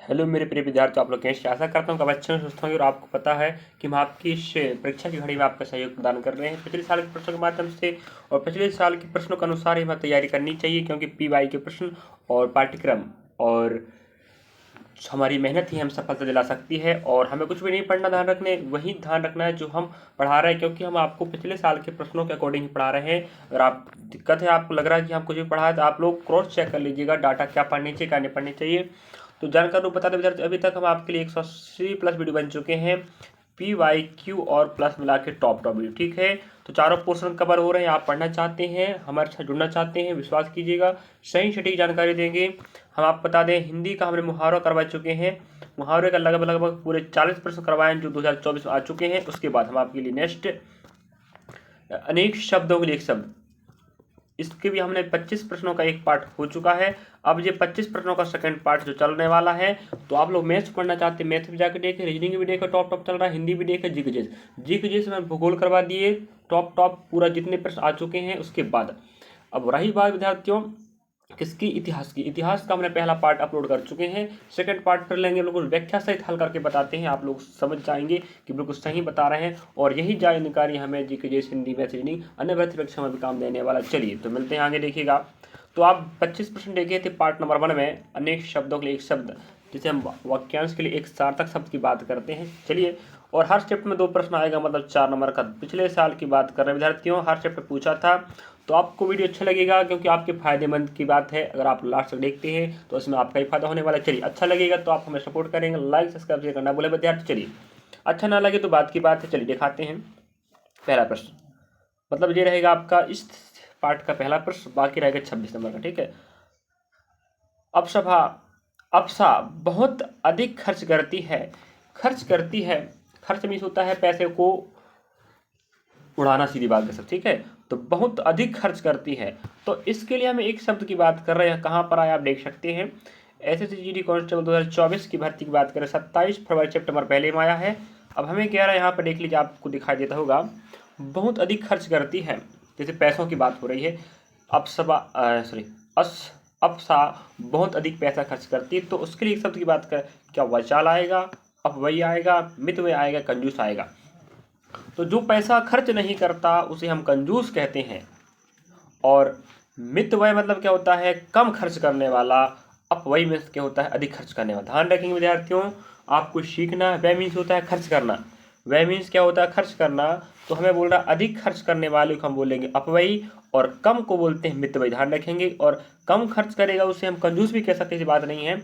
Hello मेरे प्रिय विद्यार्थी, आप लोग कैसे? आशा करता हूँ कि आप अच्छे से स्वस्थ होंगे और आपको पता है कि हम आपकी इस परीक्षा की घड़ी में आपका सहयोग प्रदान कर रहे हैं पिछले साल के प्रश्नों के माध्यम से। और पिछले साल के प्रश्नों के अनुसार ही हमें तैयारी करनी चाहिए, क्योंकि पीवाई के प्रश्न और पाठ्यक्रम और हमारी मेहनत ही हम सफलता दिला सकती है। और हमें कुछ भी नहीं पढ़ना, वही ध्यान रखना है जो हम पढ़ा रहे हैं, क्योंकि हम आपको पिछले साल के प्रश्नों के अकॉर्डिंग ही पढ़ा रहे हैं। अगर आप दिक्कत है, आपको लग रहा है कि हम कुछ भी पढ़ा है, तो आप लोग क्रॉस चेक कर लीजिएगा डाटा क्या पढ़नी चाहिए क्या नहीं पढ़नी चाहिए। तो जानकारी बता दें विद्यार्थी, अभी तक हम आपके लिए 180 प्लस वीडियो बन चुके हैं, पी वाई क्यू और प्लस मिला के टॉप वीडियो, ठीक है। तो चारों पोर्शन कवर हो रहे हैं। आप पढ़ना चाहते हैं, हमारे साथ जुड़ना चाहते हैं, विश्वास कीजिएगा सही सटीक जानकारी देंगे हम। आप बता दें, हिंदी का हमने मुहावरा करवा चुके हैं, मुहावरे का लगभग लगभग पूरे 40% करवाए हैं जो 2024 में आ चुके हैं। उसके बाद हम आपके लिए नेक्स्ट अनेक शब्दों के लिए एक शब्द, इसके भी हमने 25 प्रश्नों का एक पार्ट हो चुका है। अब ये 25 प्रश्नों का सेकंड पार्ट जो चलने वाला है। तो आप लोग मैथ्स पढ़ना चाहते हैं, मैथ भी जाकर देखें, रीजनिंग भी देखें, टॉप चल रहा है, हिंदी भी देखें, जीके में भूगोल करवा दिए, टॉप पूरा जितने प्रश्न आ चुके हैं। उसके बाद अब रही बात विद्यार्थियों किसकी, इतिहास की। इतिहास का हमने पहला पार्ट अपलोड कर चुके हैं, सेकंड पार्ट कर लेंगे। बिल्कुल व्याख्या सहित हल करके बताते हैं, आप लोग समझ जाएंगे कि बिल्कुल सही बता रहे हैं। और यही जानकारी हमें जीके हिंदी मैथ रीजनिंग अन्य परीक्षा में भी काम देने वाला। चलिए तो मिलते हैं आगे, देखिएगा। तो आप 25% देखे थे पार्ट नंबर 1 में, अनेक शब्दों के लिए एक शब्द, जिसे हम वाक्यांश के लिए एक सार्थक शब्द की बात करते हैं। चलिए, और हर चैप्टर में 2 प्रश्न आएगा, मतलब 4 नंबर का। पिछले साल की बात कर रहे हैं विद्यार्थियों, हर चैप्टर पूछा था। तो आपको वीडियो अच्छा लगेगा, क्योंकि आपके फायदेमंद की बात है। अगर आप लास्ट तक देखते हैं तो इसमें आपका ही फायदा होने वाला है। चलिए, अच्छा लगेगा तो आप हमें सपोर्ट करेंगे, लाइक सब्सक्राइब शेयर करना बोले विद्यार्थी। चलिए, अच्छा ना लगे तो बात की बात है। चलिए दिखाते हैं पहला प्रश्न, मतलब ये रहेगा आपका इस पार्ट का पहला प्रश्न, बाकी रहेगा 26 नंबर का, ठीक है। अप्सरा बहुत अधिक खर्च करती है। खर्च मीन्स होता है पैसे को उड़ाना, सीधी बात है सब, ठीक है। तो बहुत अधिक खर्च करती है, तो इसके लिए हम एक शब्द की बात कर रहे हैं। कहाँ पर आया आप देख सकते हैं, SSGD कांस्टेबल 2024 की भर्ती की बात करें, 27 फरवरी चैप्टर नंबर पहले में आया है। अब हमें कह रहा है, यहाँ पर देख लीजिए, आपको दिखाई देता होगा, बहुत अधिक खर्च करती है, जैसे पैसों की बात हो रही है। अप्सा बहुत अधिक पैसा खर्च करती है, तो उसके लिए एक शब्द की बात कर, क्या वचाल आएगा, अपव्यय आएगा, मितव्यय आएगा, कंजूस आएगा। तो जो पैसा खर्च नहीं करता उसे हम कंजूस कहते हैं। और मितव्यय मतलब क्या होता है, कम खर्च करने वाला। अपव्यय में क्या होता है, अधिक खर्च करने वाला। ध्यान रखेंगे विद्यार्थियों, आपको सीखना है। व्यय मीन्स होता है खर्च करना, व्यय मीन्स क्या होता है, खर्च करना। तो हमें बोल रहा है अधिक खर्च करने वाले को हम बोलेंगे अपव्ययी, और कम को बोलते हैं मितव्ययी। ध्यान रखेंगे, और कम खर्च करेगा उसे हम कंजूस भी कह सकते हैं, ऐसी बात नहीं है।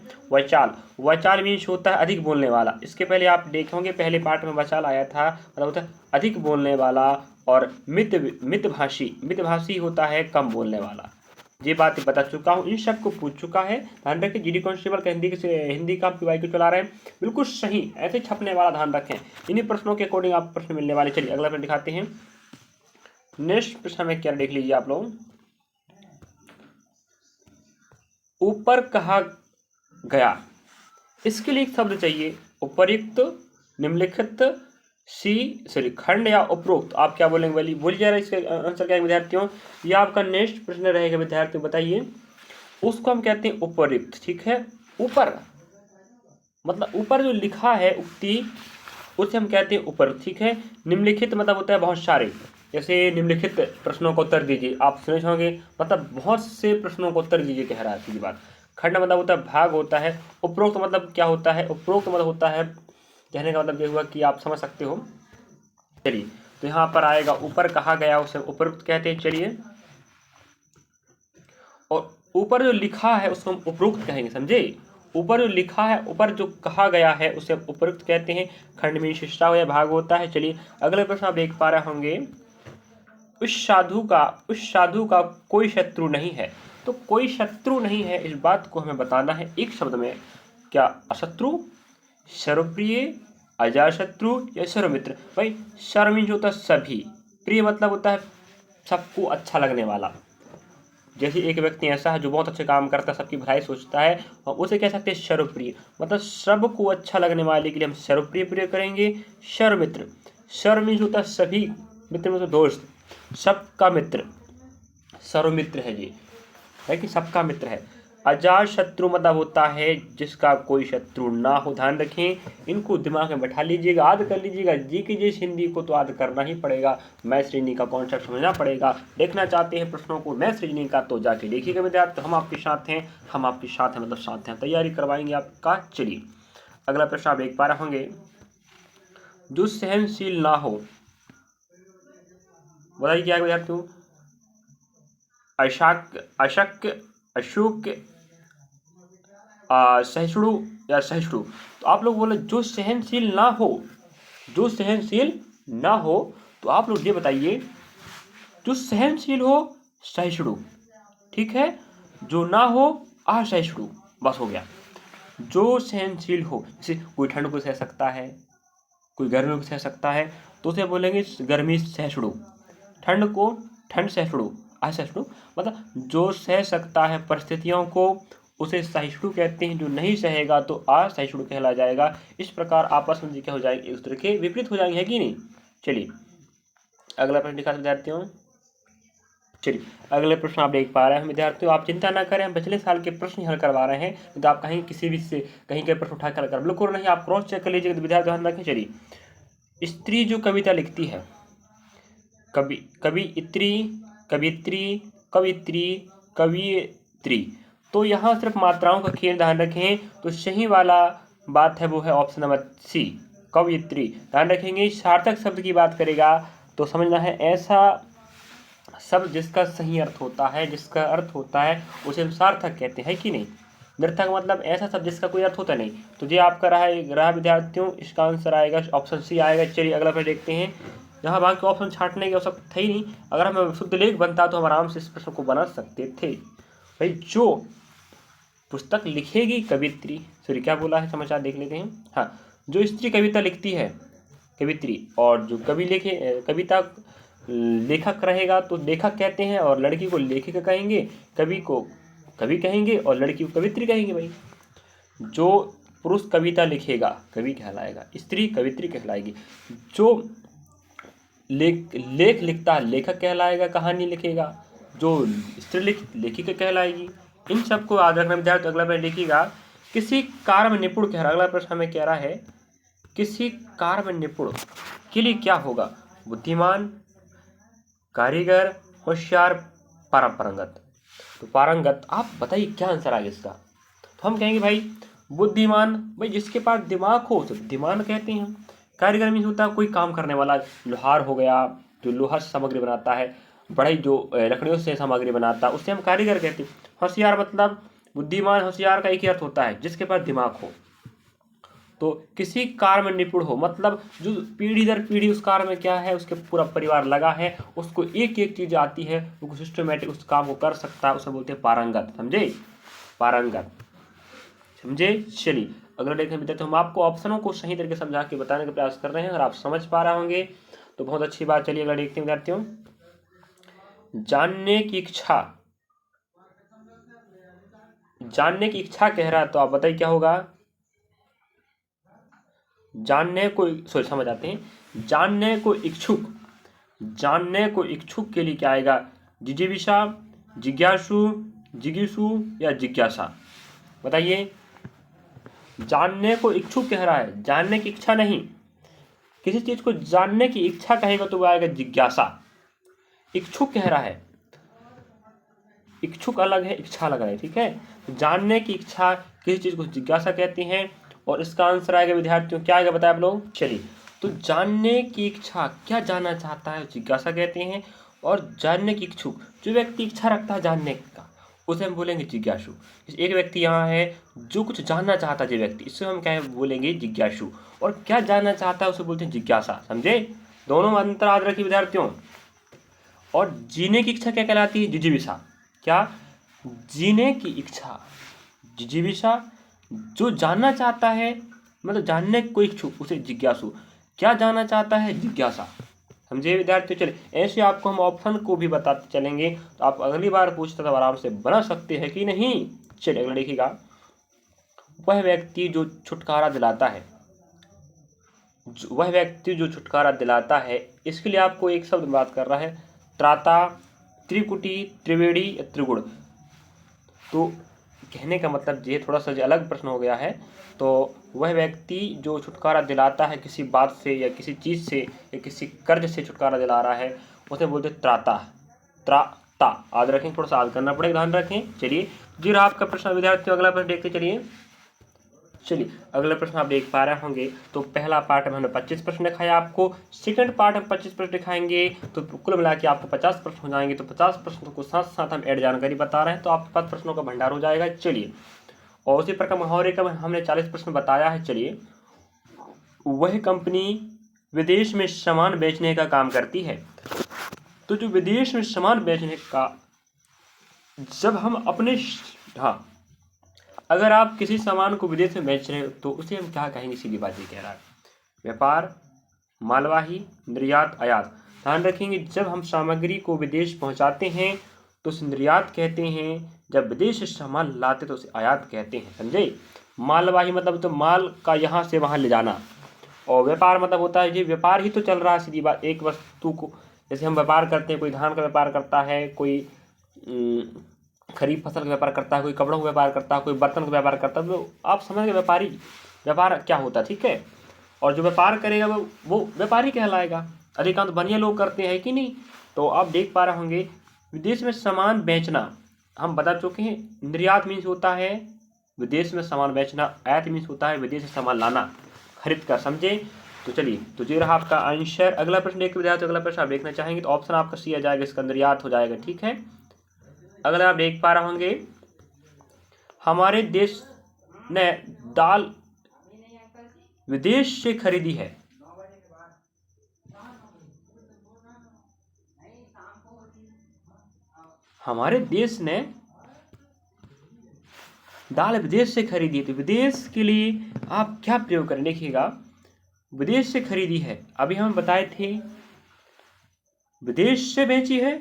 वचाल मीन्स होता है अधिक बोलने वाला। इसके पहले आप देखोगे पहले पार्ट में वचाल आया था, मतलब होता है अधिक बोलने वाला। और मितभाषी होता है कम बोलने वाला। ये बात बता चुका हूँ, इन सब को पूछ चुका है। ध्यान रखें, जीडी कांस्टेबल का हिंदी का पीवाई को चला रहे हैं, बिल्कुल सही ऐसे छपने वाला। ध्यान रखें, इन्हीं प्रश्नों के अकॉर्डिंग आप प्रश्न मिलने वाले। चलिए अगला प्रश्न दिखाते हैं। नेक्स्ट प्रश्न में क्या देख लीजिए आप लोग, ऊपर कहा गया, इसके लिए एक शब्द चाहिए। उपयुक्त, निम्नलिखित, खंड या उपरोक्त। आप क्या बोलेंगे, बोलिए जरा, इसका आंसर क्या है विद्यार्थियों। ये आपका नेक्स्ट प्रश्न रहेगा विद्यार्थियों, बताइए। उसको हम कहते हैं उपयुक्त, ठीक है। ऊपर मतलब ऊपर जो लिखा है उक्ति, उसे हम कहते हैं उपयुक्त, ठीक है। निम्नलिखित मतलब होता है बहुत सारे, जैसे निम्नलिखित प्रश्नों का उत्तर दीजिए। आप सुने होंगे, मतलब बहुत से प्रश्नों का उत्तर दीजिए कह रहा है, सीधी बात। खंड मतलब होता है भाग होता है। उपरोक्त मतलब क्या होता है, उपरोक्त मतलब होता है, कहने का मतलब ये हुआ कि आप समझ सकते हो। चलिए, तो यहाँ पर आएगा ऊपर कहा गया उसे उपरोक्त कहते हैं। चलिए, और ऊपर जो लिखा है उसको हम उपरोक्त कहेंगे, समझे। ऊपर जो लिखा है, ऊपर जो कहा गया है उसे हम उपरोक्त कहते हैं। खंड में शिष्टा या भाग होता है। चलिए अगले प्रश्न आप देख पा रहे होंगे, उस साधु का कोई शत्रु नहीं है। तो कोई शत्रु नहीं है, इस बात को हमें बताना है एक शब्द में। क्या, अशत्रु, सर्वप्रिय, अजाशत्रु या सर्वमित्र। भाई सर्व मीन्स होता है सभी, प्रिय मतलब होता है सबको अच्छा लगने वाला। जैसे एक व्यक्ति ऐसा है जो बहुत अच्छे काम करता है, सबकी भलाई सोचता है, और उसे कह सकते हैं सर्वप्रिय, मतलब सबको अच्छा लगने वाले के लिए हम सर्वप्रिय प्रयोग करेंगे। सर्वमित्र, सर्व मीन्स होता है सभी, मित्र मतलब दोस्त, सबका मित्र, सर्वमित्र है, ये है कि सबका मित्र है। अजात शत्रु मतलब होता है जिसका कोई शत्रु ना हो। ध्यान रखें, इनको दिमाग में बैठा लीजिएगा, याद कर लीजिएगा। जी की जिस हिंदी को तो याद करना ही पड़ेगा, मैथ्स रीजनिंग का कॉन्सेप्ट समझना पड़ेगा। देखना चाहते हैं प्रश्नों को मैथ्स रीजनिंग का तो जाके देखिएगा विद्यार्थी, हम आपके साथ हैं, हम आपके साथ हैं मतलब साथ हैं, तैयारी करवाएंगे आपका। चलिए अगला प्रश्न आप देख पा रहे होंगे, जो सहनशील ना हो, बताइए क्या है विद्यार्थियों। अशक, अशुक, सहिष्णु या सहिष्णु। तो आप लोग बोले जो सहनशील ना हो, जो सहनशील ना हो, तो आप लोग ये बताइए जो सहनशील हो सहिष्णु, ठीक है, जो ना हो असहिष्णु, बस हो गया। जो सहनशील हो, जैसे कोई ठंड को सह सकता है, कोई गर्मी को सह सकता है, तो उसे बोलेंगे गर्मी सहिष्णु। ठंड को ठंड सहिष्णु, असहिष्णु मतलब जो सह सकता है परिस्थितियों को उसे सहिष्णु कहते हैं, जो नहीं सहेगा तो असहिष्णु कहला जाएगा। इस प्रकार आपस में क्या हो जाएंगे, एक दूसरे के विपरीत हो जाएंगे, है कि नहीं। चलिए अगला प्रश्न दिखा विद्यार्थियों। चलिए अगले प्रश्न आप देख पा रहे हैं विद्यार्थियों, आप चिंता ना करें, हम पिछले साल के प्रश्न हल करवा रहे हैं, तो आप कहीं किसी भी से कहीं के प्रश्न उठा कर बिल्कुल नहीं, आप क्रॉस चेक कर लीजिएगा। तो विद्यार्थी ध्यान रखें। चलिए स्त्री जो कविता लिखती है, कवियत्री, कवित्री, कवित्री, कवियत्री, तो यहाँ सिर्फ मात्राओं का खेल, ध्यान रखें। तो सही वाला बात है वो है ऑप्शन नंबर सी, कवियत्री। ध्यान रखेंगे, सार्थक शब्द की बात करेगा तो समझना है ऐसा शब्द जिसका सही अर्थ होता है, जिसका अर्थ होता है उसे हम सार्थक कहते हैं, कि नहीं। निर्थक मतलब ऐसा शब्द जिसका कोई अर्थ होता नहीं। तो ये आपका रहा विद्यार्थियों, इसका आंसर आएगा ऑप्शन सी आएगा। चलिए अगला प्रश्न देखते हैं। यहाँ बाकी ऑप्शन छांटने की आवश्यकता ही नहीं, अगर हमें शुद्ध लेख बनता तो हम आराम से इस प्रश्न को बना सकते थे। भाई जो पुस्तक लिखेगी कवित्री, सॉरी क्या बोला है समाचार देख लेते हैं। हाँ, जो स्त्री कविता लिखती है कवित्री, और जो कवि लिखे कविता लेखक रहेगा तो लेखक कहते हैं, और लड़की को लेखिका कहेंगे, कवि को कवि कहेंगे और लड़की को कवित्री कहेंगे। भाई जो पुरुष कविता लिखेगा कवि कहलाएगा, स्त्री कवित्री कहलाएगी, जो लेख लिखता है लेखक कहलाएगा, कहानी लिखेगा, जो स्त्री लेखिका कहलाएगी। इन सबको याद रखना विद्यार्थी। तो अगला प्रश्न लिखिएगा, किसी कार्य में निपुण कह रहा, अगला प्रश्न हमें कह रहा है किसी कार्य में निपुण के लिए क्या होगा, बुद्धिमान, कारीगर, होशियार, पारंगत। तो पारंगत, आप बताइए क्या आंसर आएगा इसका। तो हम कहेंगे भाई बुद्धिमान, भाई जिसके पास दिमाग हो उसे बुद्धिमान कहते हैं हम। कारीगर मीन्स होता है कोई काम करने वाला, लोहार हो गया जो लोहा से सामग्री बनाता है, बढ़ई जो लकड़ियों से सामग्री बनाता है उसे हम कारीगर कहते हैं। होशियार मतलब बुद्धिमान होशियार का एक ही अर्थ होता है जिसके पास दिमाग हो। तो किसी कार्य में निपुण हो मतलब जो पीढ़ी दर पीढ़ी उस कार्य में क्या है, उसके पूरा परिवार लगा है, उसको एक एक चीज आती है, वो सिस्टमेटिक उस काम को कर सकता है, उसे बोलते हैं पारंगत। समझे, पारंगत, समझे। चलिए अगला देखें विद्यार्थी, हम आपको ऑप्शनों को सही तरीके से समझा के बताने का प्रयास कर रहे हैं, अगर आप समझ पा रहे होंगे तो बहुत अच्छी बात। चलिए अगला देखते हैं विद्यार्थियों, जानने की इच्छा, जानने की इच्छा कह रहा है, तो आप बताइए क्या होगा। जानने को, सॉरी समझ आते हैं, जानने को इच्छुक, जानने को इच्छुक के लिए क्या आएगा, जिजीविषा, जिज्ञासु, जिज्ञासु या जिज्ञासा। बताइए, जानने को इच्छुक कह रहा है, जानने की इच्छा नहीं, किसी चीज को जानने की इच्छा कहेगा तो वो आएगा जिज्ञासा। इच्छुक कह रहा है, इच्छुक अलग है, इच्छा अलग है, ठीक है। जानने की इच्छा किसी चीज को जिज्ञासा कहते हैं, और इसका आंसर आएगा विद्यार्थियों क्या आएगा बताए आप लोग। चलिए, तो जानने की इच्छा, क्या जानना चाहता है, जिज्ञासा कहते हैं, और जानने की इच्छुक, जो व्यक्ति इच्छा रखता है जानने का उसे हम बोलेंगे जिज्ञासु। एक व्यक्ति यहाँ है जो कुछ जानना चाहता है, जो व्यक्ति, इससे हम क्या बोलेंगे जिज्ञासु, और क्या जानना चाहता है उसे बोलते हैं जिज्ञासा। समझे, दोनों में अंतर याद रखिए विद्यार्थियों। और जीने की इच्छा क्या कहलाती है, जिजीविषा। क्या, जीने की इच्छा, जिजीविषा। जो जानना चाहता है मतलब जानने को इच्छुक उसे जिज्ञासु, क्या जानना चाहता है, जिज्ञासा। समझे विद्यार्थियों। चले, ऐसे आपको हम ऑप्शन को भी बताते चलेंगे, तो आप अगली बार पूछते तो आराम से बना सकते हैं कि नहीं। चलिए अगला देखिएगा, वह व्यक्ति जो छुटकारा दिलाता है, वह व्यक्ति जो छुटकारा दिलाता है, इसके लिए आपको एक शब्द बात कर रहा है, त्राता, त्रिकुटी, त्रिवेणी या त्रिगुण। तो कहने का मतलब ये थोड़ा सा जो अलग प्रश्न हो गया है। तो वह व्यक्ति जो छुटकारा दिलाता है किसी बात से या किसी चीज़ से या किसी कर्ज से छुटकारा दिला रहा है, उसे बोलते त्राता। त्राता याद रखें, थोड़ा सा याद करना पड़ेगा, ध्यान रखें। चलिए जी रहा आपका प्रश्न विद्यार्थियों। अगला प्रश्न देखते चलिए अगला प्रश्न आप देख पा रहे होंगे। तो पहला पार्ट में हमने 25 प्रश्न दिखाया आपको, सेकंड पार्ट में 25 प्रश्न दिखाएंगे, तो कुल मिला के आपको 50 प्रश्न हो जाएंगे। तो 50 प्रश्नों को साथ साथ हम ऐड जानकारी बता रहे हैं, तो आपके पास प्रश्नों का भंडार हो जाएगा। चलिए, और उसी प्रकार मुहावरे का हमने 40 प्रश्न बताया है। चलिए, वह कंपनी विदेश में सामान बेचने का काम करती है। तो जो विदेश में सामान बेचने का, जब हम अपने, हाँ, अगर आप किसी सामान को विदेश में बेच रहे हो तो उसे हम क्या कहेंगे? सीधी बात ये कह रहा है, व्यापार, मालवाही, निर्यात, आयात। ध्यान रखेंगे, जब हम सामग्री को विदेश पहुंचाते हैं तो उसे निर्यात कहते हैं, जब विदेश से सामान लाते तो उसे आयात कहते हैं। समझे? मालवाही मतलब तो माल का यहाँ से वहाँ ले जाना, और व्यापार मतलब होता है जी व्यापार ही तो चल रहा है। सीधी बात, एक वस्तु को, जैसे हम व्यापार करते हैं, कोई धान का व्यापार करता है, कोई खरीफ फसल का व्यापार करता है, कोई कपड़ों का व्यापार करता है, कोई बर्तन का व्यापार करता है, तो आप समझ गए व्यापारी व्यापार क्या होता है। ठीक है, और जो व्यापार करेगा वो व्यापारी कहलाएगा। अधिकांश बढ़िया लोग करते हैं कि नहीं? तो आप देख पा रहे होंगे, विदेश में सामान बेचना हम बता चुके हैं। निर्यात मीन्स होता है विदेश में सामान बेचना, आयात मीन्स होता है विदेश से सामान लाना, खरीद कर। समझे? तो चलिए, तो ये रहा आपका आंसर। अगला प्रश्न एक विद्यार्थी, अगला प्रश्न आप देखना चाहेंगे तो ऑप्शन आपका सी आ जाएगा, इसका निर्यात हो जाएगा। ठीक है, अगला आप देख पा रहे होंगे, हमारे देश ने दाल विदेश से खरीदी है। हमारे देश ने दाल विदेश से खरीदी है, तो विदेश के लिए आप क्या प्रयोग करें? देखिएगा, विदेश से खरीदी है, अभी हम बताए थे विदेश से बेची है,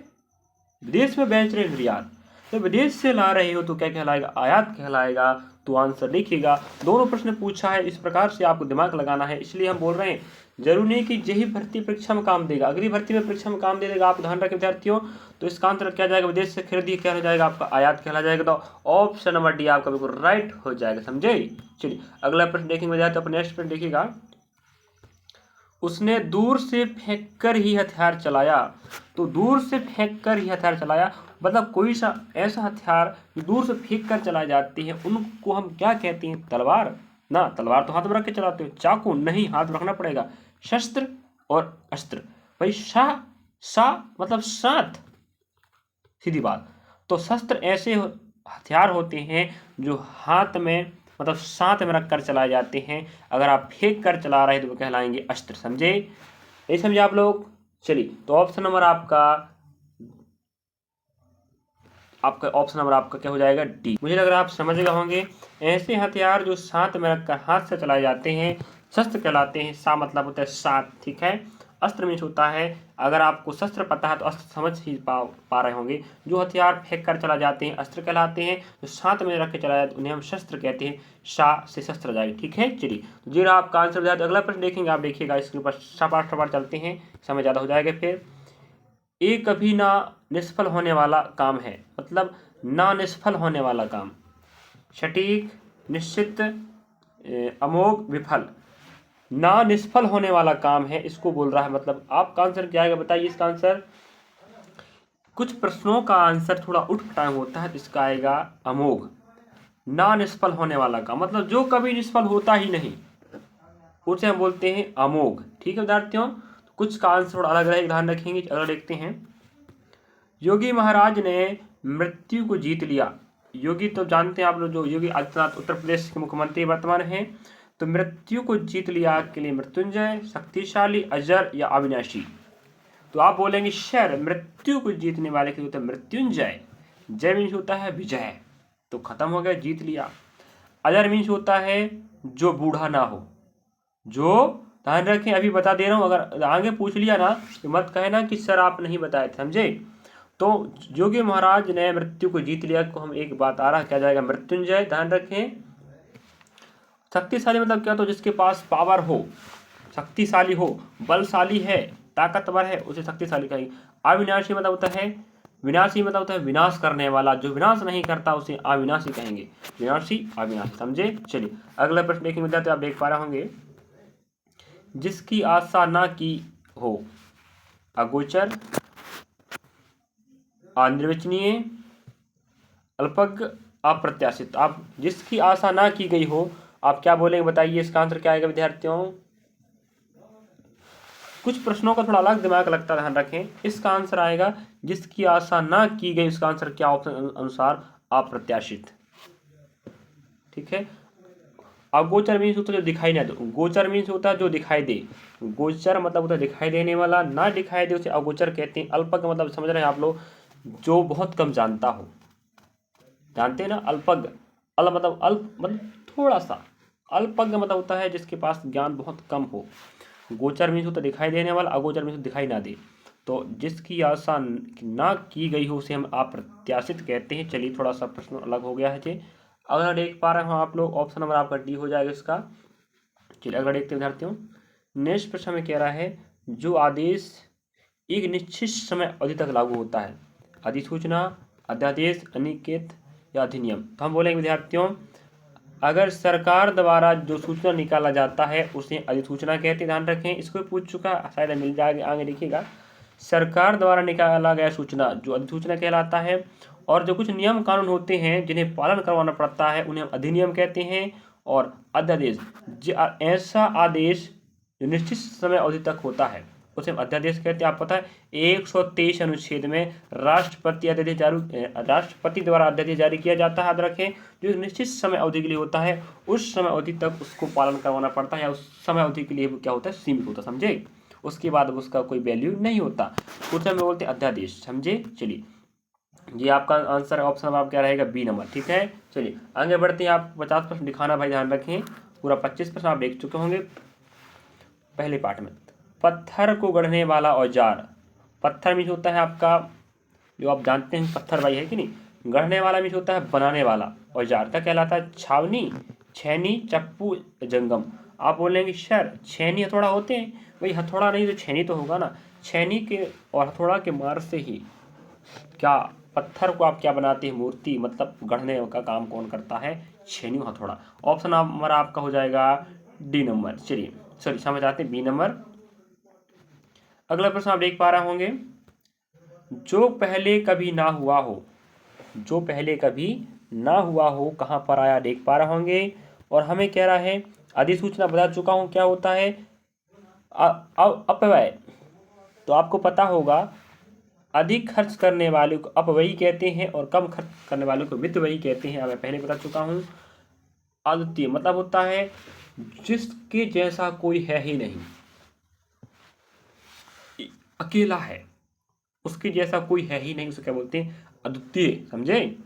विदेश में बेच रहे निर्यात, तो विदेश से ला रहे हो तो क्या कहलाएगा? आयात कहलाएगा। तो आंसर देखिएगा, दोनों प्रश्न पूछा है, इस प्रकार से आपको दिमाग लगाना है। इसलिए हम बोल रहे हैं, जरूरी नहीं कि यही भर्ती परीक्षा में काम देगा, अगली भर्ती में परीक्षा में काम दे देगा। आप ध्यान रखें विद्यार्थियों। तो इसका आंसर क्या जाएगा? विदेश से खरीदी क्या हो जाएगा? आपका आयात कहला जाएगा। तो ऑप्शन नंबर डी आपका बिल्कुल राइट हो जाएगा। समझे? चलिए, अगला प्रश्न देखेंगे विद्यार्थी, अपने नेक्स्ट प्रश्न देखिएगा, उसने दूर से फेंक कर ही हथियार चलाया। तो दूर से फेंक कर ही हथियार चलाया मतलब कोई सा ऐसा हथियार जो दूर से फेंक कर चलाए जाते हैं, उनको हम क्या कहते हैं? तलवार ना। तलवार तो हाथ में रख के चलाते हो, चाकू नहीं, हाथ में रखना पड़ेगा। शस्त्र और अस्त्र, भाई सा मतलब साथ, सीधी बात। तो शस्त्र ऐसे हथियार होते हैं जो हाथ में मतलब साथ में रख कर चलाए जाते हैं। अगर आप फेंक कर चला रहे हैं तो वो कहलाएंगे अस्त्र। समझे? ये समझे आप लोग? चलिए, तो ऑप्शन नंबर ऑप्शन नंबर आपका क्या हो जाएगा? डी। मुझे लग रहा है आप समझ गए होंगे। ऐसे हथियार जो साथ में रखकर हाथ से चलाए जाते हैं शस्त्र कहलाते हैं। सा मतलब होता है साथ। ठीक है, अस्त्र मीन्स होता है, अगर आपको शस्त्र पता है तो अस्त्र समझ ही पा रहे होंगे। जो हथियार फेंक कर चला जाते हैं अस्त्र कहलाते हैं, जो साथ में रख के चलाया जाते हैं उन्हें हम शस्त्र कहते हैं। सा से शस्त्र आ जाएगा। ठीक है, चलिए, तो जी रहा आपका आंसर। अगला प्रश्न देखेंगे, आप देखिएगा, इसके ऊपर सपाट चलते हैं, समय ज़्यादा हो जाएगा। फिर, ये कभी ना निष्फल होने वाला काम है, मतलब ना निष्फल होने वाला काम। सटीक, निश्चित, अमोघ, विफल, ना निष्फल होने वाला काम है, इसको बोल रहा है। मतलब आपका आंसर क्या आएगा? बताइए इसका आंसर। कुछ प्रश्नों का आंसर थोड़ा उठपटांग होता है, तो इसका आएगा अमोघ। ना निष्फल होने वाला काम मतलब जो कभी निष्फल होता ही नहीं, उसे हम बोलते हैं अमोघ। ठीक है विद्यार्थियों, कुछ का आंसर थोड़ा अलग रहेगा, ध्यान रखेंगे। अगर देखते हैं, योगी महाराज ने मृत्यु को जीत लिया। योगी तो जानते हैं आप लोग, जो योगी आदित्यनाथ उत्तर प्रदेश के मुख्यमंत्री वर्तमान हैं। तो मृत्यु को जीत लिया के लिए मृत्युंजय, शक्तिशाली, अजर या अविनाशी। तो आप बोलेंगे सर, मृत्यु को जीतने वाले के लिए होता है मृत्युंजय। जय मीन्स होता है विजय, तो खत्म हो गया, जीत लिया। अजर मीन्स होता है जो बूढ़ा ना हो, जो, ध्यान रखें अभी बता दे रहा हूँ, अगर आगे पूछ लिया ना तो मत कहना कि सर आप नहीं बताए थे। समझे? तो योगी महाराज ने मृत्यु को जीत लिया को हम एक बात आ रहा, क्या जाएगा? मृत्युंजय। ध्यान रखें। शक्तिशाली मतलब क्या? तो जिसके पास पावर हो, शक्तिशाली हो, बलशाली है, ताकतवर है, उसे शक्तिशाली कहेंगे। अविनाशी मतलब होता है विनाशी मतलब होता है विनाश करने वाला, जो विनाश नहीं करता उसे अविनाशी कहेंगे। विनाशी अविनाशी, समझे। चलिए अगला प्रश्न देखेंगे विद्यार्थी, आप देख पा रहे होंगे, जिसकी आशा ना की हो, अगोचर, अनिर्वचनीय, अल्पज्ञ, अप्रत्याशित। आप जिसकी आशा ना की गई हो, आप क्या बोलेंगे बताइए, इसका आंसर क्या आएगा विद्यार्थियों। कुछ प्रश्नों का थोड़ा अलग दिमाग लगता है, ध्यान रखें। इसका आंसर आएगा जिसकी आशा ना की गई, इसका आंसर क्या ऑप्शन अनुसार अप्रत्याशित। ठीक है। अगोचर मीन्स होता है जो दिखाई ना दे, गोचर मीन्स होता है जो दिखाई दे। गोचर मतलब होता है दिखाई देने वाला, ना दिखाई दे उसे अगोचर कहते हैं। अल्पज्ञ मतलब समझ रहे हैं आप लोग, जो बहुत कम जानता हो, जानते हैं ना अल्पज्ञ। मतलब अल्प मतलब थोड़ा सा, अल्पज्ञ मतलब होता है जिसके पास ज्ञान बहुत कम हो। गोचर मीन्स होता है दिखाई देने वाला, अगोचर मीन्स दिखाई ना दे। तो जिसकी आशा ना की गई हो उसे हम अप्रत्याशित कहते हैं। चलिए थोड़ा सा प्रश्न अलग हो गया है जी। अगर देख पा रहे हो आप लोग, ऑप्शन नंबर आपका डी हो जाएगा इसका। चलिए अगला देखते हैं विद्यार्थियों। नेक्स्ट प्रश्न में कह रहा है, जो आदेश एक निश्चित समय अवधि तक लागू होता है, अधिसूचना, अध्यादेश, अनिकेत या अधिनियम। तो हम बोलेंगे विद्यार्थियों, अगर सरकार द्वारा जो सूचना निकाला जाता है उसे अधिसूचना कहते हैं। ध्यान रखें, इसको पूछ चुका, शायद मिल जाएगा आगे, देखिएगा। सरकार द्वारा निकाला गया सूचना जो अधिसूचना कहलाता है, और जो कुछ नियम कानून होते हैं जिन्हें पालन करवाना पड़ता है उन्हें हम अधिनियम कहते हैं। और अध्यादेश, ऐसा आदेश जो निश्चित समय अवधि तक होता है उसे हम अध्यादेश कहते हैं। आप पता है 123 अनुच्छेद में राष्ट्रपति द्वारा अध्यादेश जारी किया जाता है। याद रखें, जो निश्चित समय अवधि के लिए होता है उस समय अवधि तक उसको पालन करवाना पड़ता है, या उस समय अवधि के लिए वो क्या होता है, सीमित होता है, समझे। उसके बाद उसका कोई वैल्यू नहीं होता, उसे हम बोलते हैं अध्यादेश, समझे। चलिए ये आपका आंसर ऑप्शन आप क्या रहेगा, बी नंबर। ठीक है, चलिए आगे बढ़ते हैं। आप 50 प्रश्न दिखाना भाई, ध्यान रखें। पूरा 25 प्रश्न आप देख चुके होंगे पहले पार्ट में। पत्थर को गढ़ने वाला औजार, पत्थर मीन्स होता है आपका, जो आप जानते हैं पत्थर भाई, है कि नहीं। गढ़ने वाला मीन्स होता है बनाने वाला। औजार क्या कहलाता है, छावनी, छैनी, चप्पू, जंगम। आप बोलेंगे सर छैनी हथौड़ा होते हैं, भाई हथौड़ा नहीं तो छैनी तो होगा ना। छैनी के और हथौड़ा के मार से ही क्या पत्थर को आप क्या बनाते हैं, मूर्ति, मतलब गढ़ने का काम कौन करता है, छैनी हथौड़ा। ऑप्शन नंबर आपका हो जाएगा डी नंबर। चलिए सॉरी समझ आते हैं, बी नंबर। अगला प्रश्न आप देख पा रहे होंगे, जो पहले कभी ना हुआ हो, जो पहले कभी ना हुआ हो कहाँ पर आया, देख पा रहे होंगे। और हमें कह रहा है अधिसूचना, बता चुका हूं क्या होता है, अपव्यय। तो आपको पता होगा, अधिक खर्च करने वाले को अपव्ययी कहते हैं और कम खर्च करने वालों को मितव्ययी कहते हैं। मैं पहले बता चुका हूं। अद्वितीय मतलब होता है जिसके जैसा कोई है ही नहीं, अकेला है, उसके जैसा कोई है ही नहीं, उसे क्या बोलते हैं, अद्वितीय, समझे।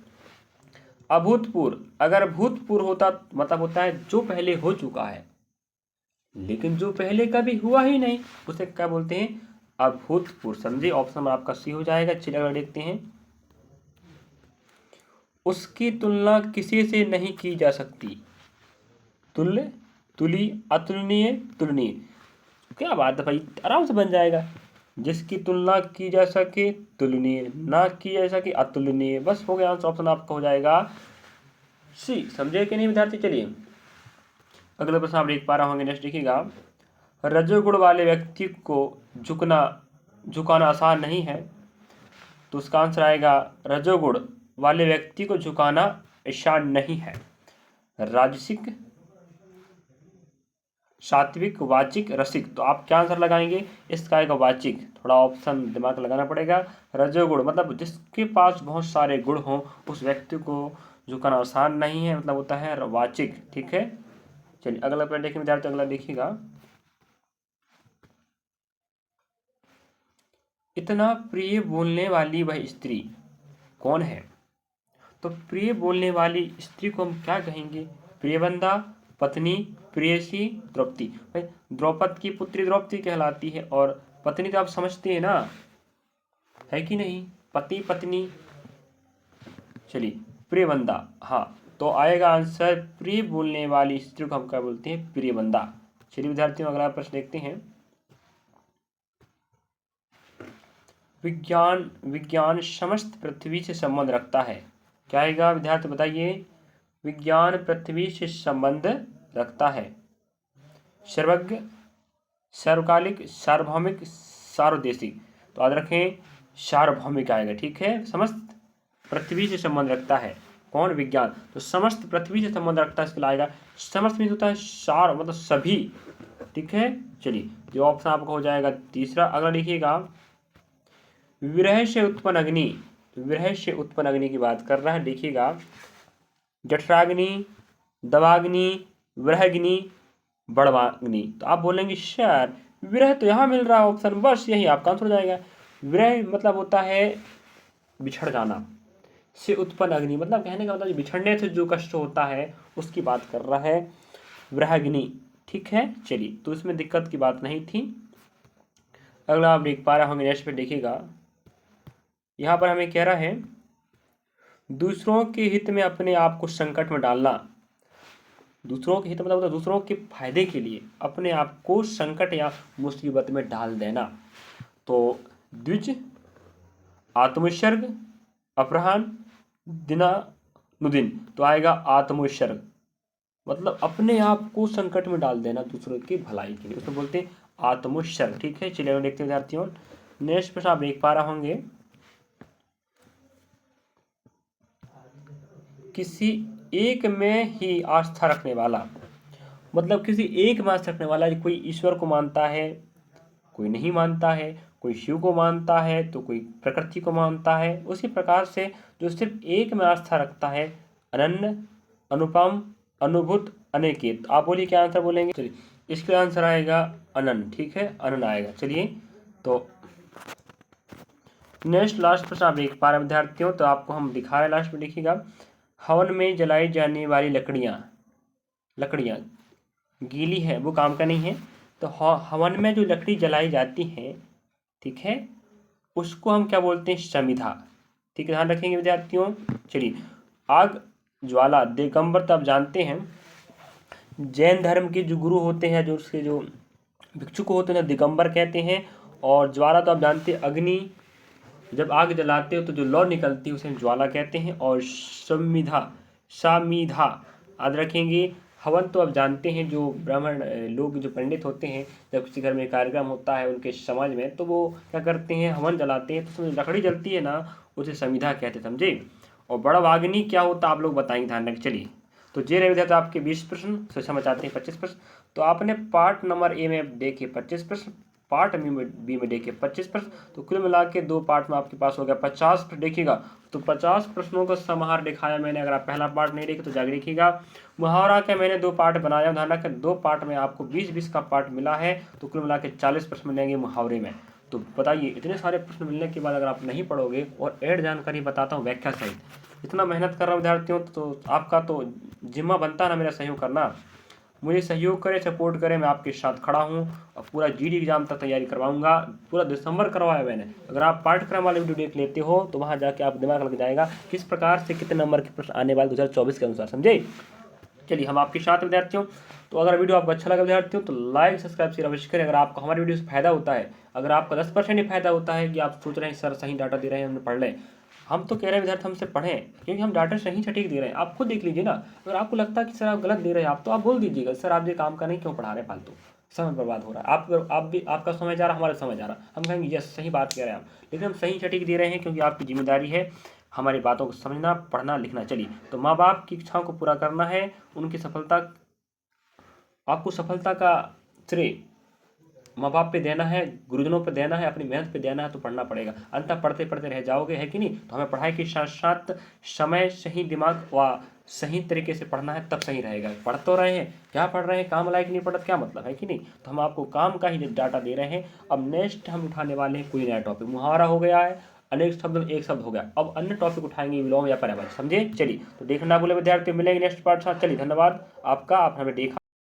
अभूतपूर्व, अगर भूतपूर्व होता मतलब होता है जो पहले हो चुका है, लेकिन जो पहले कभी हुआ ही नहीं उसे क्या बोलते हैं, अभूतपूर्व, समझे। ऑप्शन आपका सी हो जाएगा। चलिए अगर देखते हैं, उसकी तुलना किसी से नहीं की जा सकती, तुल्य, तुली, अतुलनीय, तुलनीय। क्या बात है भाई, आराम से बन जाएगा। जिसकी तुलना की जा सके तुलनीय, ना की जा सके अतुलनीय, बस हो गया आंसर। ऑप्शन आपका हो जाएगा सी, समझे कि नहीं विद्यार्थी। चलिए अगले प्रश्न आप देख पा रहे होंगे, नेक्स्ट देखिएगा। रजोगुण वाले व्यक्ति को झुकाना आसान नहीं है, तो उसका आंसर आएगा रजोगुण वाले व्यक्ति को झुकाना आसान नहीं है। राजसिक, सात्विक, वाचिक, रसिक। तो आप क्या आंसर लगाएंगे, इसका आएगा वाचिक। थोड़ा ऑप्शन दिमाग लगाना पड़ेगा। रजोगुण मतलब जिसके पास बहुत सारे गुण हों उस व्यक्ति को झुकाना आसान नहीं है, मतलब होता है वाचिक। ठीक है, चलिए अगला पॉइंट देखिए विद्यार्थी, अगला देखिएगा। इतना प्रिय बोलने वाली वह स्त्री कौन है। तो प्रिय बोलने वाली स्त्री को हम क्या कहेंगे, प्रियवंदा, पत्नी, प्रेयसी, द्रौपदी। भाई द्रौपद की पुत्री द्रौपदी कहलाती है, और पत्नी तो आप समझते हैं ना, है कि नहीं, पति पत्नी। चलिए प्रियवंदा, हाँ, तो आएगा आंसर प्रिय बोलने वाली स्त्री को हम क्या बोलते हैं, प्रियवंदा। चलिए विद्यार्थियों अगला प्रश्न देखते हैं। विज्ञान विज्ञान समस्त पृथ्वी से संबंध रखता है। क्या आएगा विद्यार्थी बताइए? विज्ञान पृथ्वी से संबंध रखता है। सर्वज्ञ, सार्वकालिक, सार्वभौमिक, सार्वदेशिक। तो याद रखें सार्वभौमिक आएगा। ठीक है, समस्त पृथ्वी से संबंध रखता है कौन? विज्ञान। तो समस्त पृथ्वी से संबंध रखता है, इसके लिए आएगा समस्त में होता है सार मतलब सभी। ठीक है, चलिए जो ऑप्शन आपका हो जाएगा तीसरा। अगला लिखिएगा विरह से उत्पन्न अग्नि। विरह से उत्पन्न अग्नि की बात कर रहा है। देखिएगा जठराग्नि, दवाग्नि, विरहाग्नि, बड़वाग्नि। तो आप बोलेंगे सर विरह तो यहाँ मिल रहा है ऑप्शन, बस यही आपका आंसर हो जाएगा। विरह मतलब होता है बिछड़ जाना, से उत्पन्न अग्नि मतलब कहने का मतलब बिछड़ने से जो कष्ट होता है उसकी बात कर रहा है विरहाग्नि। ठीक है, चलिए तो इसमें दिक्कत की बात नहीं थी। अगला आप देख पा रहे होंगे नेक्स्ट पे देखिएगा, यहाँ पर हमें कह रहा है दूसरों के हित में अपने आप को संकट में डालना। दूसरों के हित मतलब होता है दूसरों के फायदे के लिए अपने आप को संकट या मुसीबत में डाल देना। तो द्विज, आत्मोत्सर्ग, अपराह्न, दिनानुदिन। तो आएगा आत्मोत्सर्ग मतलब अपने आप को संकट में डाल देना दूसरों की भलाई के लिए, उसको बोलते हैं आत्मोत्सर्ग। ठीक है, चलिए देखते हैं विद्यार्थियों नेक्स्ट प्रश्न आप देख पा रहे होंगे, किसी एक में ही आस्था रखने वाला मतलब किसी एक में आस्था रखने वाला। कोई ईश्वर को मानता है, कोई नहीं मानता है, कोई शिव को मानता है तो कोई प्रकृति को मानता है। उसी प्रकार से जो सिर्फ एक में आस्था रखता है अनन्य, अनुपम, अनुभूत, अनेकित। आप बोलिए क्या आंसर बोलेंगे? चलिए इसका आंसर आएगा अनन्य। ठीक है, अनन्य आएगा। चलिए तो नेक्स्ट लास्ट प्रश्न आप देख पा रहे विद्यार्थियों, तो आपको हम दिखा रहे हैं लास्ट में देखिएगा हवन में जलाई जाने वाली लकड़ियाँ गीली है वो काम का नहीं है। तो हवन में जो लकड़ी जलाई जाती है, ठीक है, उसको हम क्या बोलते हैं? समिधा। ठीक है, ध्यान रखेंगे विद्यार्थियों। चलिए आग, ज्वाला, दिगंबर। तो आप जानते हैं जैन धर्म के जो गुरु होते हैं, जो उसके जो भिक्षुक होते हैं दिगंबर कहते हैं। और ज्वाला तो आप जानते हैं अग्नि, जब आग जलाते हो तो जो लौ निकलती है उसे हम ज्वाला कहते हैं। और सामीधा याद रखेंगे। हवन तो आप जानते हैं जो ब्राह्मण लोग जो पंडित होते हैं जब किसी घर में कार्यक्रम होता है उनके समाज में तो वो क्या करते हैं? हवन जलाते हैं, तो उसमें लकड़ी जलती है ना, उसे समिधा कहते, समझे। और बड़वाग्नि क्या होता है आप लोग बताएंगे, ध्यान रखें। चलिए तो जे रहे विद्यार्थी आपके 20 प्रश्न, से समझ आते हैं 25 प्रश्न। तो आपने पार्ट नंबर ए में देखे 25 प्रश्न, पार्ट बी में देखिए 25 प्रश्न। तो कुल मिला के 2 पार्ट में आपके पास हो गया 50 प्रश्न। देखिएगा तो 50 प्रश्नों का समाहार दिखाया मैंने। अगर आप पहला पार्ट नहीं देखे तो जाकर देखिएगा। मुहावरा के मैंने 2 पार्ट बनाया, ध्यान रखें 2 पार्ट में आपको 20-20 का पार्ट मिला है। तो कुल मिला के 40 प्रश्न मिलेंगे मुहावरे में। तो बताइए इतने सारे प्रश्न मिलने के बाद अगर आप नहीं पढ़ोगे, और ऐड जानकारी बताता हूँ व्याख्या सहित, इतना मेहनत कर रहा हूँ विद्यार्थियों, तो आपका तो जिम्मा बनता है ना मेरा सहयोग करना। मुझे सहयोग करें, सपोर्ट करें, मैं आपके साथ खड़ा हूँ और पूरा जीडी एग्जाम तक तैयारी करवाऊंगा। पूरा दिसंबर करवाया मैंने। अगर आप पाठ्यक्रम वाले वीडियो देख लेते हो तो वहाँ जाके आप दिमाग लग जाएगा किस प्रकार से कितने नंबर के प्रश्न आने वाले 2024 के अनुसार, समझे। चलिए हम आपके साथ विद्यार्थियों। तो अगर वीडियो आपको अच्छा लगा विद्यार्थियों तो लाइक सब्सक्राइब शेयर अवश्य करें। अगर आपको हमारे वीडियो से फायदा होता है, अगर आपका 10% ही फायदा होता है कि आप सोच रहे हैं सर सही डाटा दे रहे हैं हमने पढ़ लें, हम तो कह रहे हैं विद्यार्थी हमसे पढ़ें क्योंकि हम डाटा सही सटीक दे रहे हैं। आप खुद देख लीजिए ना, अगर आपको लगता है कि सर आप गलत दे रहे हैं, आप तो आप बोल दीजिएगा सर आप ये काम का नहीं क्यों पढ़ा रहे, फालतू समय बर्बाद हो रहा है। आप भी आपका समय जा रहा है, हमारा समय जा रहा है। हम कहेंगे यस सही बात कह रहे हैं आप, लेकिन हम सही सटीक दे रहे हैं क्योंकि आपकी जिम्मेदारी है हमारी बातों को समझना, पढ़ना, लिखना। चलिए तो माँ बाप की इच्छाओं को पूरा करना है, उनकी सफलता, आपको सफलता का श्रेय माँ बाप पे देना है, गुरुजनों पे देना है, अपनी मेहनत पे देना है। तो पढ़ना पड़ेगा, अंततः पढ़ते पढ़ते रह जाओगे, है कि नहीं। तो हमें पढ़ाई के साथ साथ समय, सही दिमाग व सही तरीके से पढ़ना है, तब सही रहेगा। पढ़ तो रहे हैं, क्या पढ़ रहे हैं, काम लायक नहीं पढ़त, क्या मतलब, है कि नहीं। तो हम आपको काम का ही डाटा दे रहे हैं। अब नेक्स्ट हम उठाने वाले हैं कोई नया टॉपिक। मुहावरा हो गया है, अनेक शब्द में एक शब्द हो गया। अब अन्य टॉपिक उठाएंगे विलोम या पर्यायवाची, समझे। चलिए तो देखना बोले विद्यार्थी, मिलेंगे नेक्स्ट पार्ट साथ। चलिए धन्यवाद आपका, आप हमें देखा।